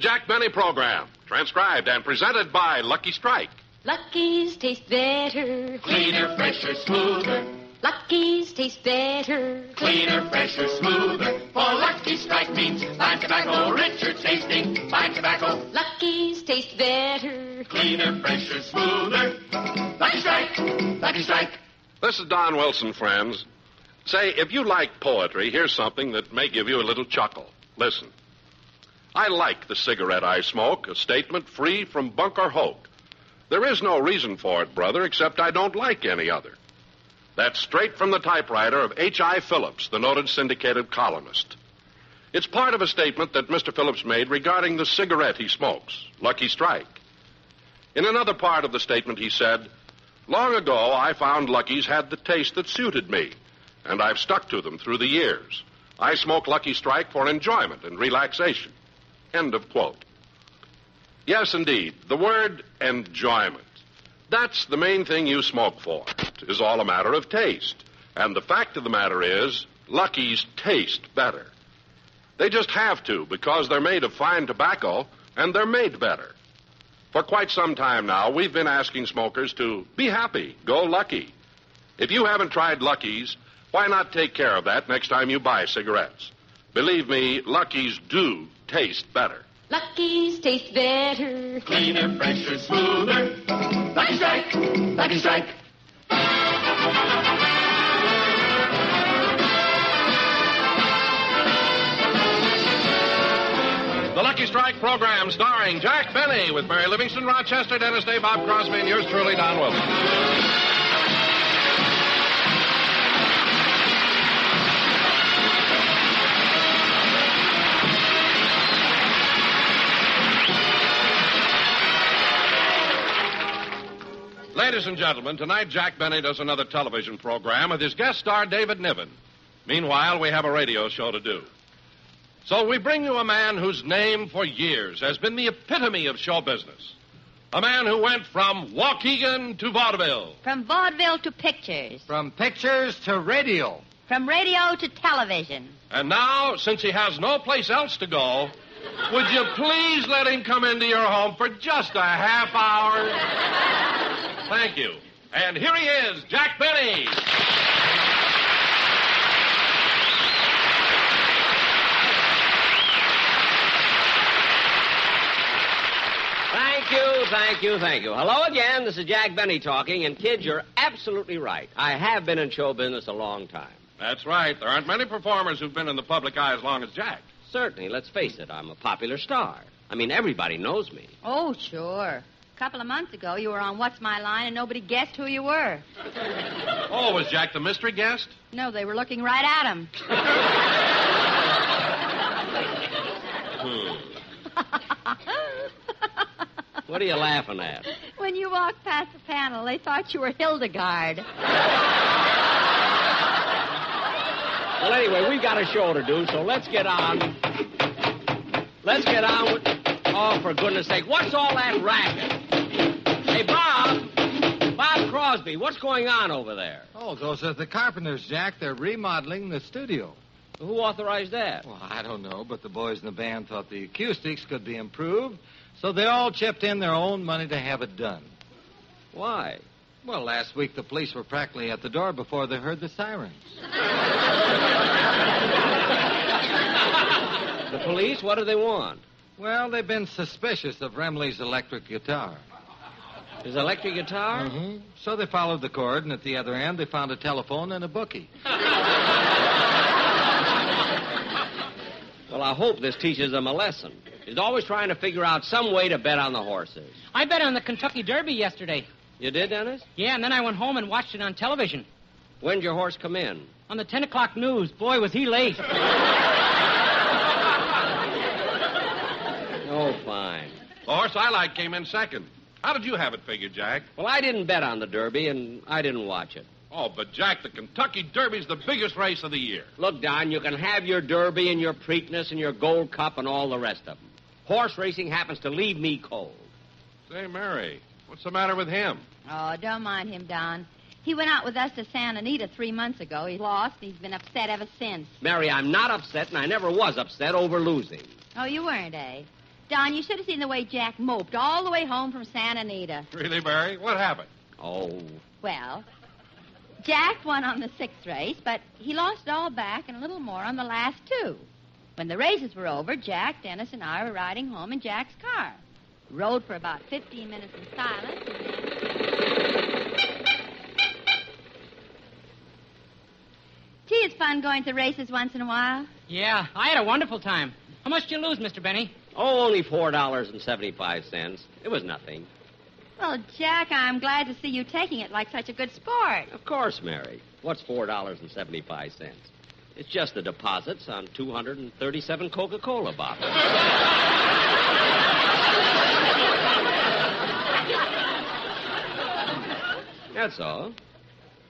Jack Benny Program, transcribed and presented by Lucky Strike. Lucky's taste better. Cleaner, fresher, smoother. Lucky's taste better. Cleaner, fresher, smoother. For Lucky Strike means fine tobacco, richer tasting, fine tobacco. Lucky's taste better. Cleaner, fresher, smoother. Lucky Strike! Lucky Strike! This is Don Wilson, friends. Say, if you like poetry, here's something that may give you a little chuckle. Listen. I like the cigarette I smoke, a statement free from bunk or hoke. There is no reason for it, brother, except I don't like any other. That's straight from the typewriter of H.I. Phillips, the noted syndicated columnist. It's part of a statement that Mr. Phillips made regarding the cigarette he smokes, Lucky Strike. In another part of the statement, he said, "Long ago, I found Lucky's had the taste that suited me, and I've stuck to them through the years. I smoke Lucky Strike for enjoyment and relaxation." End of quote. Yes, indeed, the word enjoyment. That's the main thing you smoke for. It is all a matter of taste. And the fact of the matter is, Lucky's taste better. They just have to, because they're made of fine tobacco, and they're made better. For quite some time now, we've been asking smokers to be happy, go Lucky. If you haven't tried Lucky's, why not take care of that next time you buy cigarettes? Believe me, Lucky's do taste better. Lucky's taste better. Cleaner, fresher, smoother. Lucky Strike! Lucky Strike! The Lucky Strike program starring Jack Benny with Mary Livingston, Rochester, Dennis Day, Bob Crosby, and yours truly, Don Wilson. Ladies and gentlemen, tonight Jack Benny does another television program with his guest star, David Niven. Meanwhile, we have a radio show to do. So we bring you a man whose name for years has been the epitome of show business. A man who went from Waukegan to vaudeville. From vaudeville to pictures. From pictures to radio. From radio to television. And now, since he has no place else to go, would you please let him come into your home for just a half hour? Thank you. And here he is, Jack Benny. Thank you. Hello again. This is Jack Benny talking, and kids, you're absolutely right. I have been in show business a long time. That's right. There aren't many performers who've been in the public eye as long as Jack. Certainly. Let's face it, I'm a popular star. I mean, everybody knows me. Oh, sure. A couple of months ago, you were on What's My Line, and nobody guessed who you were. Oh, was Jack the mystery guest? No, they were looking right at him. What are you laughing at? When you walked past the panel, they thought you were Hildegard. Well, anyway, we've got a show to do, so let's get on. Let's get on with... Oh, for goodness sake, what's all that racket? Hey, Bob Crosby, what's going on over there? Oh, those are the carpenters, Jack. They're remodeling the studio. Who authorized that? Well, I don't know, but the boys in the band thought the acoustics could be improved, so they all chipped in their own money to have it done. Why? Well, last week the police were practically at the door before they heard the sirens. The police? What do they want? Well, they've been suspicious of Remley's electric guitar. His electric guitar? Mm-hmm. So they followed the cord, and at the other end they found a telephone and a bookie. Well, I hope this teaches them a lesson. He's always trying to figure out some way to bet on the horses. I bet on the Kentucky Derby yesterday. You did, Dennis? Yeah, and then I went home and watched it on television. When'd your horse come in? On the 10 o'clock news. Boy, was he late. Oh, fine. The horse I like came in second. How did you have it figured, Jack? Well, I didn't bet on the Derby, and I didn't watch it. Oh, but Jack, the Kentucky Derby's the biggest race of the year. Look, Don, you can have your Derby and your Preakness and your Gold Cup and all the rest of them. Horse racing happens to leave me cold. Say, Mary, what's the matter with him? Oh, don't mind him, Don. He went out with us to Santa Anita 3 months ago. He lost, and he's been upset ever since. Mary, I'm not upset, and I never was upset over losing. Oh, you weren't, eh? Don, you should have seen the way Jack moped all the way home from Santa Anita. Really, Mary? What happened? Oh. Well, Jack won on the 6th race, but he lost it all back and a little more on the last 2. When the races were over, Jack, Dennis, and I were riding home in Jack's car. Rode for about 15 minutes in silence, and then... Gee, it's fun going to races once in a while. Yeah, I had a wonderful time. How much did you lose, Mr. Benny? Oh, only $4.75. It was nothing. Well, Jack, I'm glad to see you taking it like such a good sport. Of course, Mary. What's $4.75? It's just the deposits on 237 Coca-Cola bottles. That's all.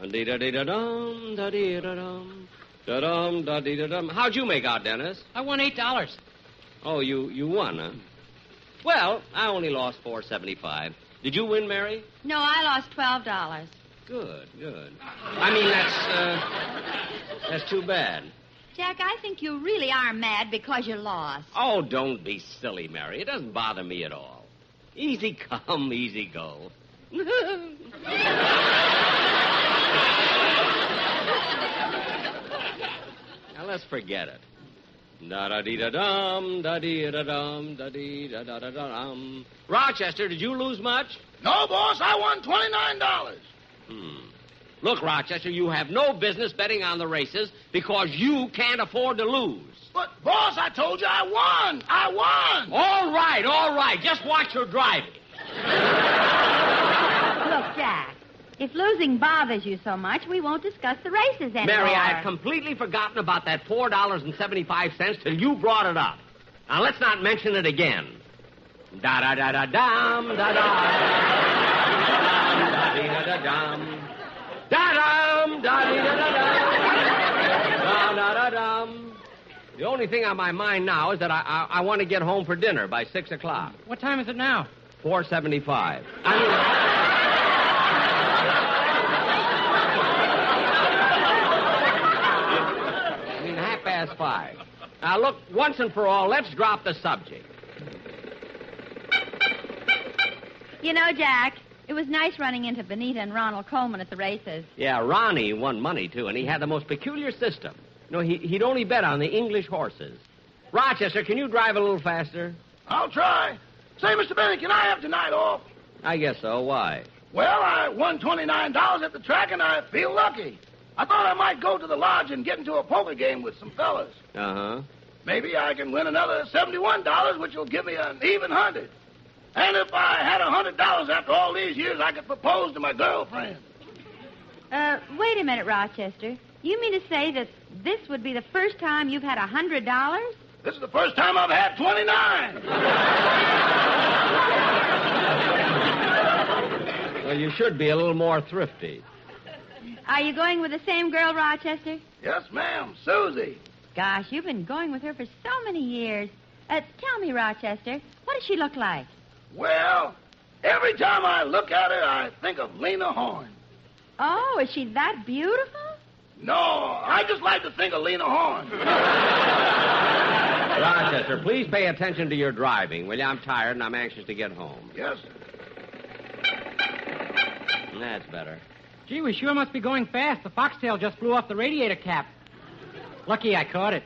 Da-dee-da-dee-da-dum, da-dee-da-dum, da-dum, da-dee-da-dum. How'd you make out, Dennis? I won $8. Oh, you won, huh? Well, I only lost $4.75. Did you win, Mary? No, I lost $12. Good. I mean, that's too bad. Jack, I think you really are mad because you lost. Oh, don't be silly, Mary. It doesn't bother me at all. Easy come, easy go. Now, let's forget it. Da-da-dee-da-dum, da-dee-da-dum, da-dee-da-da-da-dum. Rochester, did you lose much? No, boss, I won $29. Look, Rochester, you have no business betting on the races because you can't afford to lose. But, boss, I told you I won. I won. All right. Just watch your driving. Look, Jack, if losing bothers you so much, we won't discuss the races anymore. Mary, I had completely forgotten about that $4.75 till you brought it up. Now, let's not mention it again. Da-da-da-da-dum, da-da. Da-dee-da-da-dum. Da-dum, da-dee-da-da-dum. Da-da-da-dum. The only thing on my mind now is that I want to get home for dinner by 6 o'clock. What time is it now? 4:75. I mean, 5:30. Now, look, once and for all, let's drop the subject. You know, Jack, it was nice running into Benita and Ronald Coleman at the races. Yeah, Ronnie won money, too, and he had the most peculiar system. You know, he'd only bet on the English horses. Rochester, can you drive a little faster? I'll try. Say, Mr. Benny, can I have tonight off? I guess so. Why? Well, I won $29 at the track, and I feel lucky. I thought I might go to the lodge and get into a poker game with some fellas. Uh-huh. Maybe I can win another $71, which will give me an even 100. And if I had $100 after all these years, I could propose to my girlfriend. Wait a minute, Rochester. You mean to say that this would be the first time you've had $100? This is the first time I've had 29. Well, you should be a little more thrifty. Are you going with the same girl, Rochester? Yes, ma'am, Susie. Gosh, you've been going with her for so many years. Tell me, Rochester, what does she look like? Well, every time I look at her, I think of Lena Horne. Oh, is she that beautiful? No, I just like to think of Lena Horne. Rochester, please pay attention to your driving, will you? I'm tired and I'm anxious to get home. Yes, sir. That's better. Gee, we sure must be going fast. The foxtail just blew off the radiator cap. Lucky I caught it.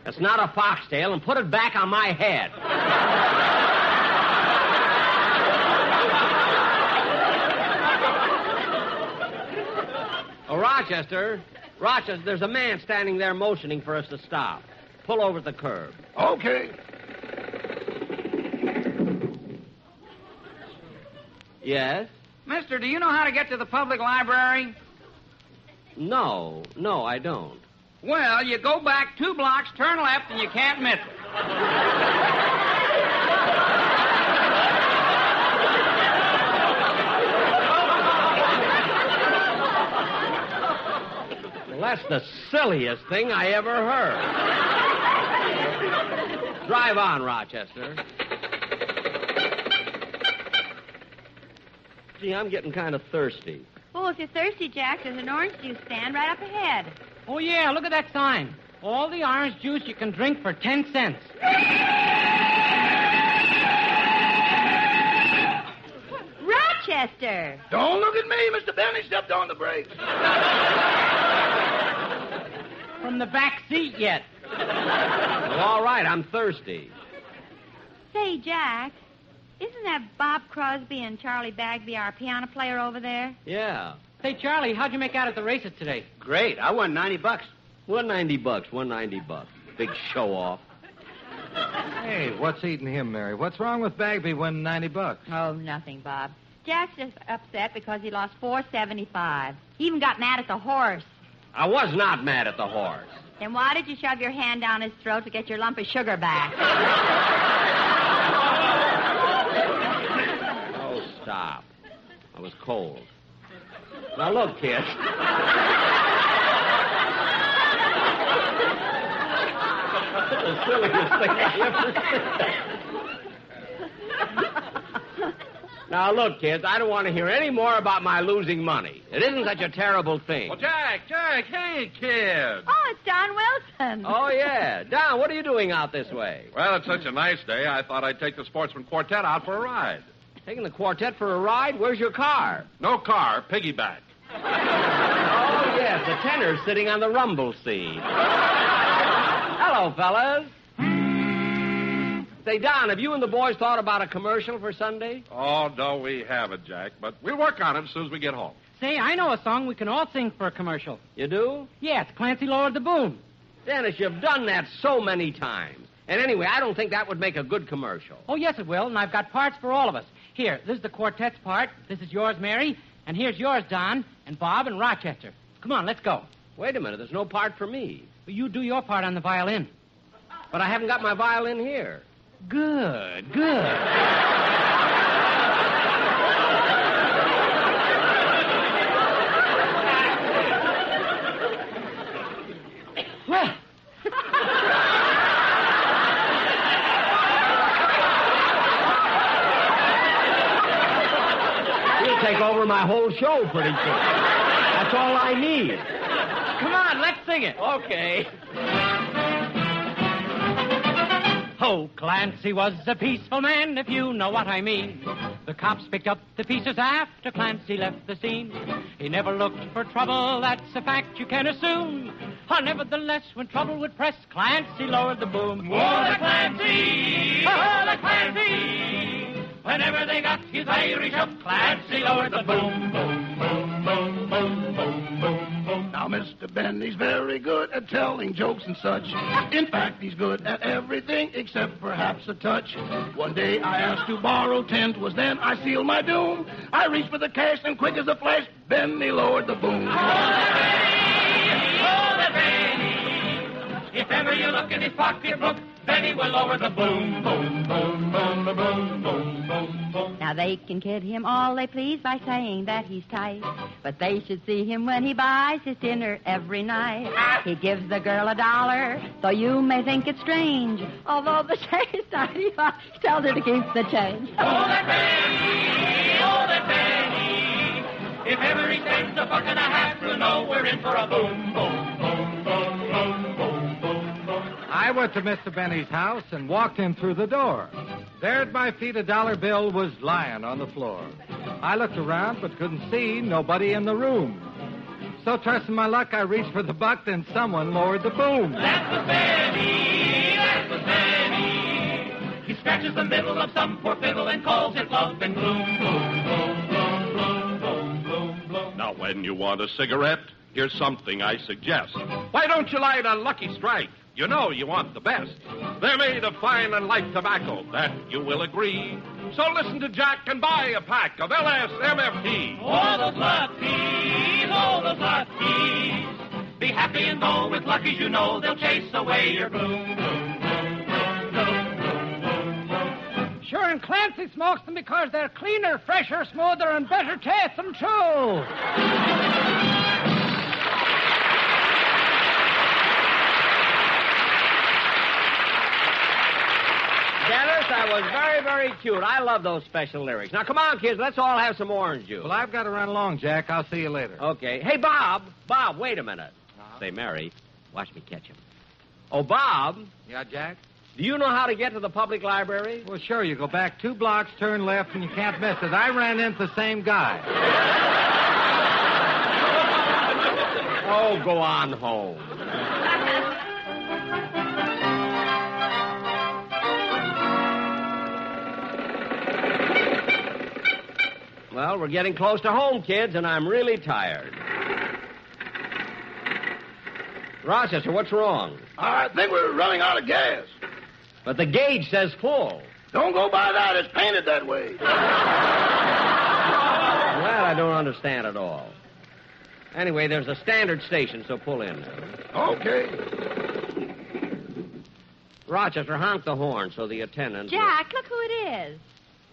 It's not a foxtail, and put it back on my head. Oh, Rochester, there's a man standing there motioning for us to stop. Pull over at the curb. Okay. Yes? Mister, do you know how to get to the public library? No, I don't. Well, you go back 2 blocks, turn left, and you can't miss it. Well, that's the silliest thing I ever heard. Drive on, Rochester. Gee, I'm getting kind of thirsty. Oh, if you're thirsty, Jack, there's an orange juice stand right up ahead. Oh, yeah, look at that sign. All the orange juice you can drink for 10 cents. Rochester. Don't look at me, Mr. Benny. Stepped on the brakes. From the back seat yet. Well, all right, I'm thirsty. Say, Jack, isn't that Bob Crosby and Charlie Bagby, our piano player over there? Yeah. Say, Charlie, how'd you make out at the races today? Great. I won $90. $190. $190. Big show off. Hey, what's eating him, Mary? What's wrong with Bagby winning $90? Oh, nothing, Bob. Jack's just upset because he lost $4.75. He even got mad at the horse. I was not mad at the horse. Then why did you shove your hand down his throat to get your lump of sugar back? Oh, stop. I was cold. Now, look, kid. The silliest thing I ever said. Now, look, kids, I don't want to hear any more about my losing money. It isn't such a terrible thing. Well, Jack, hey, kid. Oh, it's Don Wilson. Oh, yeah. Don, what are you doing out this way? Well, it's such a nice day, I thought I'd take the Sportsman Quartet out for a ride. Taking the quartet for a ride? Where's your car? No car, piggyback. Oh, yes, the tenor's sitting on the rumble seat. Hello, fellas. Say, Don, have you and the boys thought about a commercial for Sunday? Oh, no, we haven't, Jack, but we'll work on it as soon as we get home. Say, I know a song we can all sing for a commercial. You do? Yeah, it's Clancy Lowered the Boom. Dennis, you've done that so many times. And anyway, I don't think that would make a good commercial. Oh, yes, it will, and I've got parts for all of us. Here, this is the quartet's part. This is yours, Mary. And here's yours, Don, and Bob, and Rochester. Come on, let's go. Wait a minute, there's no part for me. Well, you do your part on the violin. But I haven't got my violin here. Good. Well, You'll take over my whole show pretty soon. That's all I need. come on, let's sing it. Okay. Oh, Clancy was a peaceful man, if you know what I mean. The cops picked up the pieces after Clancy left the scene. He never looked for trouble, that's a fact you can assume. Nevertheless, when trouble would press, Clancy lowered the boom. Oh, the Clancy! Oh, the Clancy! Whenever they got his Irish up, Clancy lowered the boom, boom, boom, boom, boom, boom, boom, boom. Now, Mr. Benny's very good at telling jokes and such. In fact, he's good at everything except perhaps a touch. One day I asked to borrow 10, 'twas then I sealed my doom. I reached for the cash, and quick as a flash, Benny lowered the boom. Oh, the Benny! If ever you look in his pocketbook, Benny will lower the boom, boom, boom, boom, boom, boom, boom, boom. Now, they can kid him all they please by saying that he's tight. But they should see him when he buys his dinner every night. He gives the girl $1, though you may think it strange. Although the same time he tells her to keep the change. Oh, the Benny! Oh, the Benny! If ever he spends $1.50, you'll know we're in for a boom, boom, boom, boom, boom, boom, boom, boom. I went to Mr. Benny's house and walked in through the door. There at my feet, a $1 bill was lying on the floor. I looked around but couldn't see nobody in the room. So, trusting my luck, I reached for the buck, then someone lowered the boom. That was Benny! That was Benny! He scratches the middle of some poor fiddle and calls it love and gloom, gloom, gloom, gloom, gloom, gloom, gloom, gloom. Now, when you want a cigarette, here's something I suggest. Why don't you light a Lucky Strike? You know you want the best. They're made of fine and light tobacco, that you will agree. So listen to Jack and buy a pack of LSMFT. All those Luckies, all those Luckies. Be happy and go with Luckies, you know they'll chase away your gloom, gloom, gloom, gloom, gloom, gloom, gloom, gloom. Sure, and Clancy smokes them because they're cleaner, fresher, smoother, and better tasting, too. Dennis, that was very, very cute. I love those special lyrics. Now, come on, kids. Let's all have some orange juice. Well, I've got to run along, Jack. I'll see you later. Okay. Hey, Bob. Bob, wait a minute. Say, Mary, watch me catch him. Oh, Bob, Yeah, Jack? Do you know how to get to the public library? Well, sure, you go back 2 blocks, turn left, and you can't miss it. I ran into the same guy. Oh, go on home. Well, we're getting close to home, kids, and I'm really tired. Rochester, what's wrong? I think we're running out of gas. But the gauge says full. Don't go by that. It's painted that way. Well, I don't understand at all. Anyway, there's a standard station, so pull in. Okay. Rochester, honk the horn so the attendant... Jack, look who it is.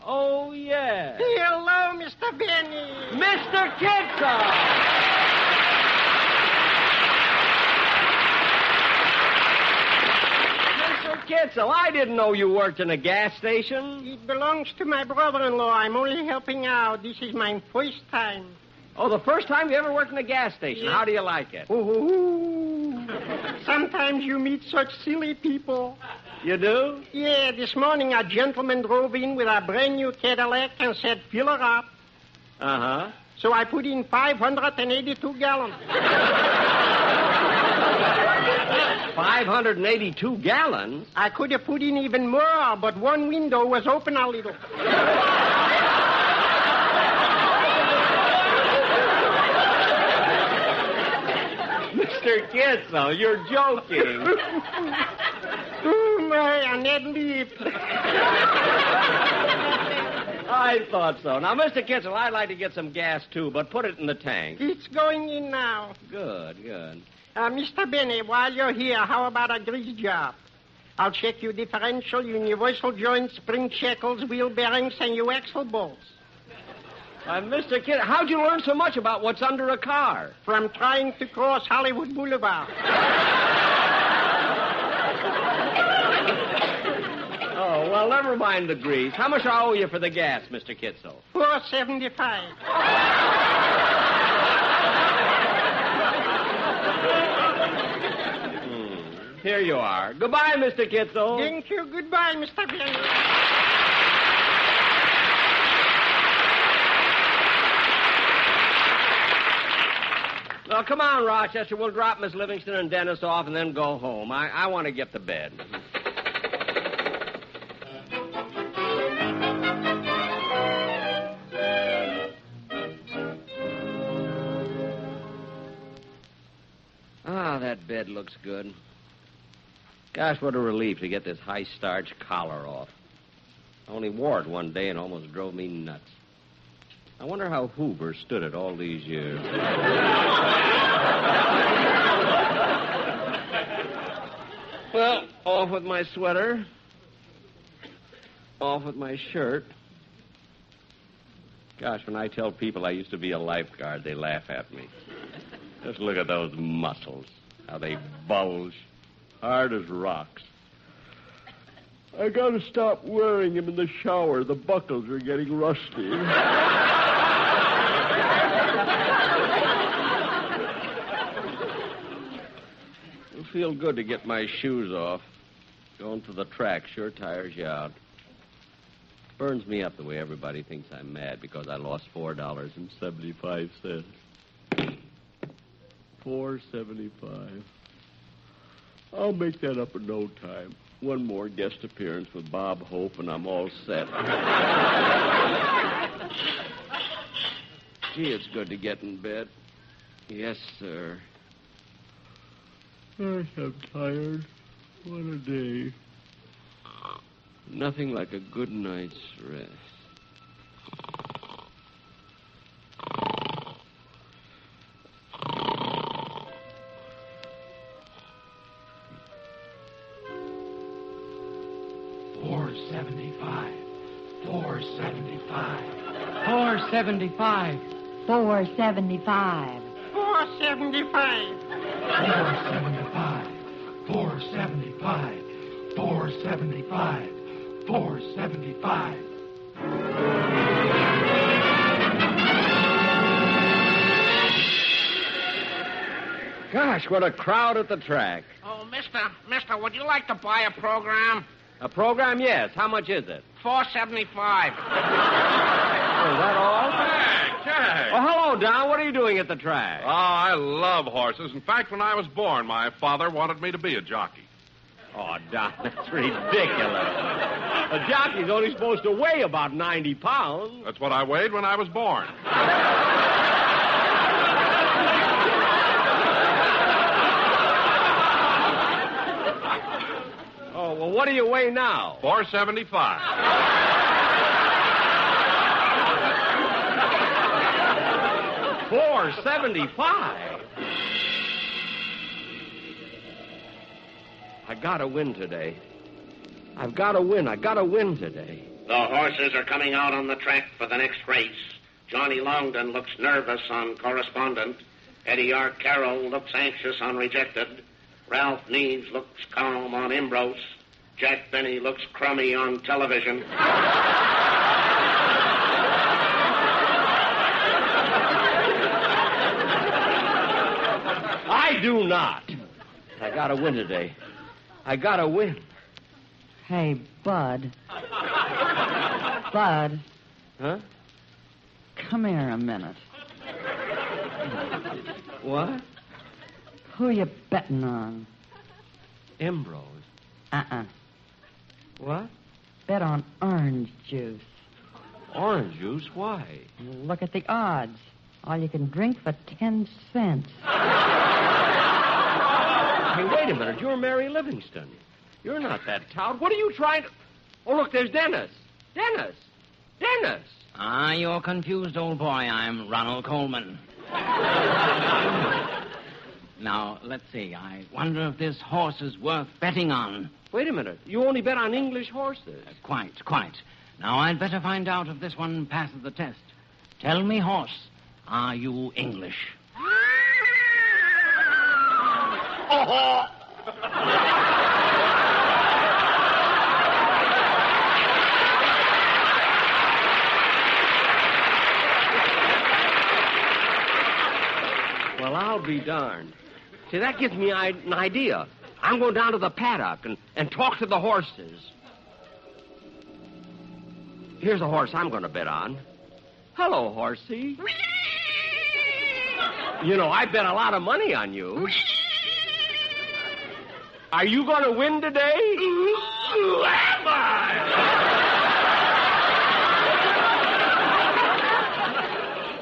Oh, yeah. Hello, Mr. Benny. Mr. Kitzel! Kitzel, I didn't know you worked in a gas station. It belongs to my brother-in-law. I'm only helping out. This is my first time. Oh, the first time you ever worked in a gas station. Yeah. How do you like it? Ooh. Sometimes you meet such silly people. You do? Yeah, this morning a gentleman drove in with a brand new Cadillac and said, fill her up. Uh-huh. So I put in 582 gallons. 582 gallons? I could have put in even more, but one window was open a little. Mr. Kitzel, you're joking. Oh, my, an ad lib. I thought so. Now, Mr. Kitzel, I'd like to get some gas, too, but put it in the tank. It's going in now. Good, good. Mr. Benny, while you're here, how about a grease job? I'll check your differential, universal joints, spring shackles, wheel bearings, and your axle bolts. Mr. Kitzel, how'd you learn so much about what's under a car? From trying to cross Hollywood Boulevard. Oh, well, never mind the grease. How much I owe you for the gas, Mr. Kitzel? $4.75. Here you are. Goodbye, Mr. Kitzel. Thank you. Goodbye, Mr. Benny. Well, come on, Rochester. We'll drop Miss Livingston and Dennis off and then go home. I want to get to bed. Ah, that bed looks good. Gosh, what a relief to get this high-starch collar off. I only wore it one day and almost drove me nuts. I wonder how Hoover stood it all these years. Well, off with my sweater. Off with my shirt. Gosh, when I tell people I used to be a lifeguard, they laugh at me. Just look at those muscles, how they bulge, hard as rocks. I gotta stop wearing them in the shower. The buckles are getting rusty. It'll feel good to get my shoes off. Going to the track sure tires you out. Burns me up the way everybody thinks I'm mad because I lost $4.75. $4.75. I'll make that up in no time. One more guest appearance with Bob Hope, and I'm all set. Gee, it's good to get in bed. Yes, sir. Gosh, I'm tired. What a day. Nothing like a good night's rest. $4.75. $4.75. $4.75. $4.75. $4.75. $4.75. $4.75. $4.75. Gosh, what a crowd at the track. Oh, mister, would you like to buy a program? A program, yes. How much is it? $4.75. Is that all? Jack. Oh, hello, Don. What are you doing at the track? Oh, I love horses. In fact, when I was born, my father wanted me to be a jockey. Oh, Don, that's ridiculous. A jockey's only supposed to weigh about 90 pounds. That's what I weighed when I was born. Oh, well, what do you weigh now? 475. $4.75. I gotta win today. I've gotta win. I gotta win today. The horses are coming out on the track for the next race. Johnny Longden looks nervous on Correspondent. Eddie R. Carroll looks anxious on Rejected. Ralph Neves looks calm on Ambrose. Jack Benny looks crummy on Television. I do not. I gotta win today. I gotta win. Hey, Bud. Bud, Huh? come here a minute. What? Who you betting on? Ambrose. Uh-uh. What? Bet on orange juice. Orange juice? Why? Look at the odds. All you can drink for 10 cents. Hey, wait a minute. You're Mary Livingston. You're not that tout. What are you trying to... Oh, look, there's Dennis. Dennis! Dennis! Ah, you're confused, old boy. I'm Ronald Coleman. Now, let's see. I wonder if this horse is worth betting on. Wait a minute. You only bet on English horses. Quite. Now, I'd better find out if this one passes the test. Tell me, horse, are you English? Oh! Well, I'll be darned. See, that gives me an idea. I'm going down to the paddock and talk to the horses. Here's a horse I'm going to bet on. Hello, horsey. You know, I bet a lot of money on you. Are you going to win today? Who am I?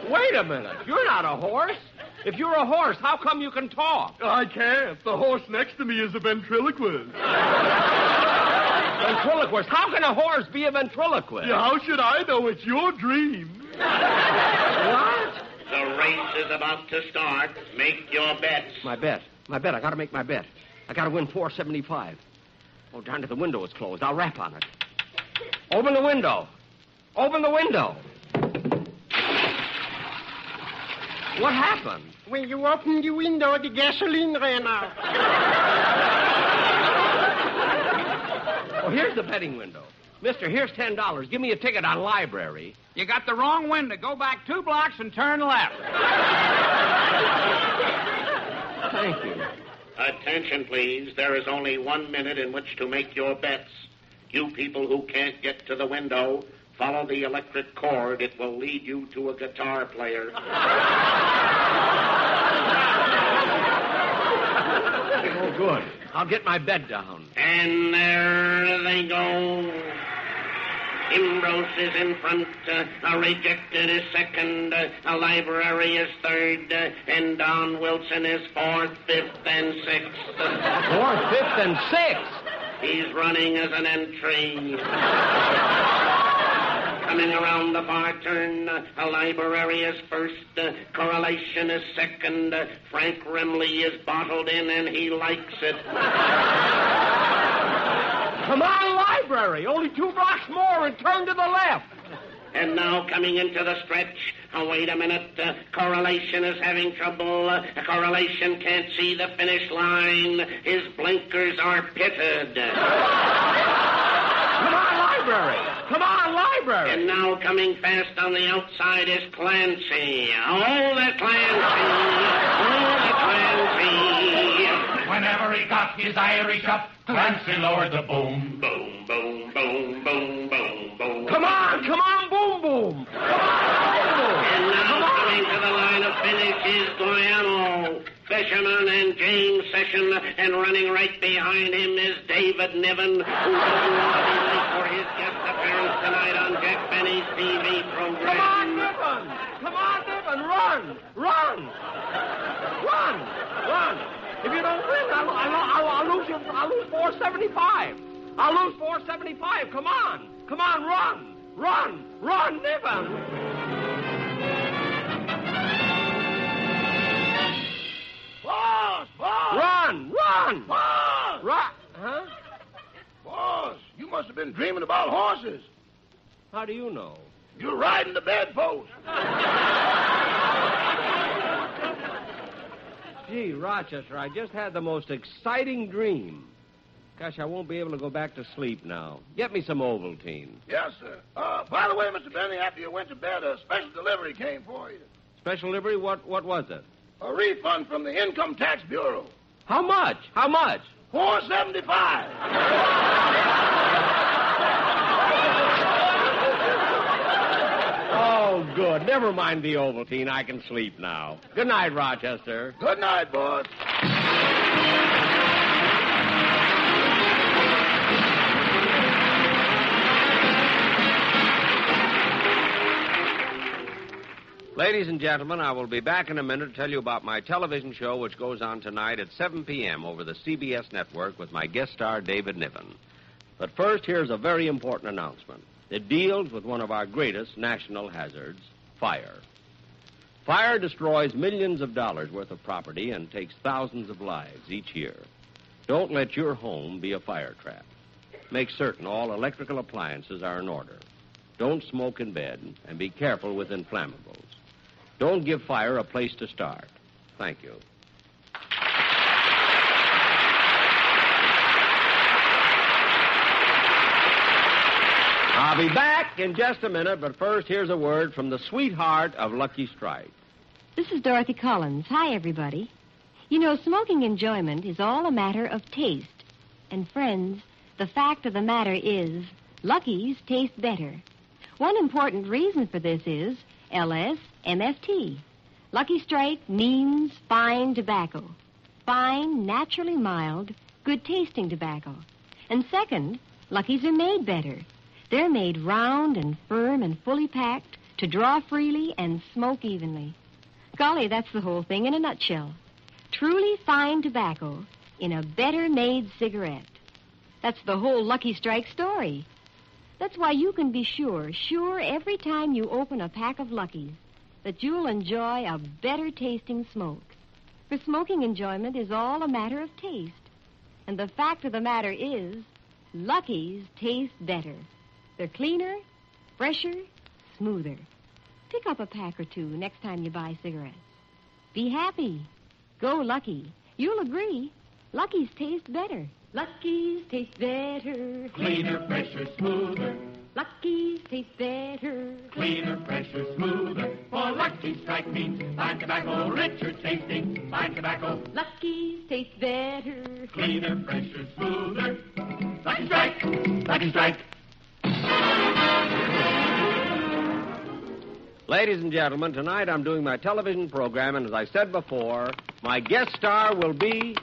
Wait a minute. You're not a horse. If you're a horse, how come you can talk? I can't. The horse next to me is a ventriloquist. Ventriloquist? How can a horse be a ventriloquist? Yeah, how should I know? It's your dream. What? The race is about to start. Make your bets. My bet. I got to make my bet. I got to win $4.75. Oh, darn it, the window is closed. I'll rap on it. Open the window. Open the window. What happened? When you opened the window, the gasoline ran out. Oh, here's the betting window. Mister, here's $10. Give me a ticket on library. You got the wrong window. Go back 2 blocks and turn left. Thank you. Attention, please. There is only 1 minute in which to make your bets. You people who can't get to the window, follow the electric cord. It will lead you to a guitar player. Oh, good. I'll get my bet down. And there they go. Ambrose is in front. Rejected is second. Library is third. And Don Wilson is fourth, fifth, and sixth. Fourth, fifth, and sixth? He's running as an entry. Coming around the far turn, Library is first, Correlation is second, Frank Remley is bottled in and he likes it. Come on, Library. Only 2 blocks more and turn to the left. And now coming into the stretch, wait a minute, Correlation is having trouble. Correlation can't see the finish line. His blinkers are pitted. Come on, Library. Come on, Library. And now coming fast on the outside is Clancy. Oh, the Clancy. Oh, the Clancy. Whenever he got his Irish up, Clancy lowered the boom. Boom, Come on, boom, boom. Come on, And boom, boom. now coming to the line of finish is Guayano, Fisherman, and James Session, and running right behind him is David Niven, who doesn't want to be late for his guest appearance tonight on Jack Benny's TV program. Come on, Niven. Come on, Niven. Run. Run. Run. Run. If you don't win, I'll lose you. I'll lose $4.75. I'll lose $4.75. Come on. Come on, run. Run. Run, Niven. Boss! Run. Run. Boss! Run. Huh? Boss, you must have been dreaming about horses. How do you know? You're riding the bedpost. Gee, Rochester, I just had the most exciting dream. Gosh, I won't be able to go back to sleep now. Get me some Ovaltine. Yes, sir. By the way, Mr. Benny, after you went to bed, a special delivery came for you. Special delivery? What was it? A refund from the Income Tax Bureau. How much? How much? $4.75. Oh, good. Never mind the Ovaltine. I can sleep now. Good night, Rochester. Good night, boss. Ladies and gentlemen, I will be back in a minute to tell you about my television show, which goes on tonight at 7 p.m. over the CBS network with my guest star, David Niven. But first, here's a very important announcement. It deals with one of our greatest national hazards, fire. Fire destroys millions of dollars worth of property and takes thousands of lives each year. Don't let your home be a fire trap. Make certain all electrical appliances are in order. Don't smoke in bed, and be careful with inflammables. Don't give fire a place to start. Thank you. I'll be back in just a minute, but first, here's a word from the sweetheart of Lucky Strike. This is Dorothy Collins. Hi, everybody. You know, smoking enjoyment is all a matter of taste. And, friends, the fact of the matter is, Lucky's taste better. One important reason for this is LS-MFT. Lucky Strike means fine tobacco. Fine, naturally mild, good-tasting tobacco. And second, Lucky's are made better. They're made round and firm and fully packed to draw freely and smoke evenly. Golly, that's the whole thing in a nutshell. Truly fine tobacco in a better-made cigarette. That's the whole Lucky Strike story. That's why you can be sure every time you open a pack of Luckies, that you'll enjoy a better-tasting smoke. For smoking enjoyment is all a matter of taste. And the fact of the matter is, Luckies taste better. They're cleaner, fresher, smoother. Pick up a pack or two next time you buy cigarettes. Be happy. Go Lucky. You'll agree. Lucky's taste better. Lucky's taste better. Cleaner, fresher, smoother. Lucky's taste better. Cleaner, fresher, smoother. For Lucky Strike means fine tobacco, richer tasting. Fine tobacco. Lucky's taste better. Cleaner, fresher, smoother. Lucky Strike. Lucky Strike. Ladies and gentlemen, tonight I'm doing my television program, and as I said before, my guest star will be...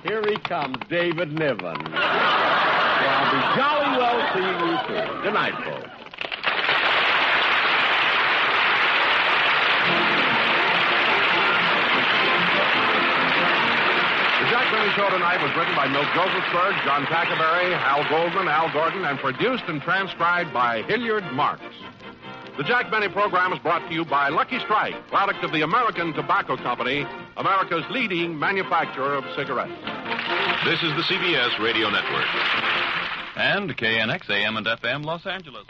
Here he comes, David Niven. So I'll be jolly well seeing you soon. Good night, folks. The Jack Benny Show tonight was written by Milt Josephsberg, John Tackerberry, Hal Goldman, Al Gordon, and produced and transcribed by Hilliard Marks. The Jack Benny program is brought to you by Lucky Strike, product of the American Tobacco Company, America's leading manufacturer of cigarettes. This is the CBS Radio Network. And KNX AM and FM Los Angeles.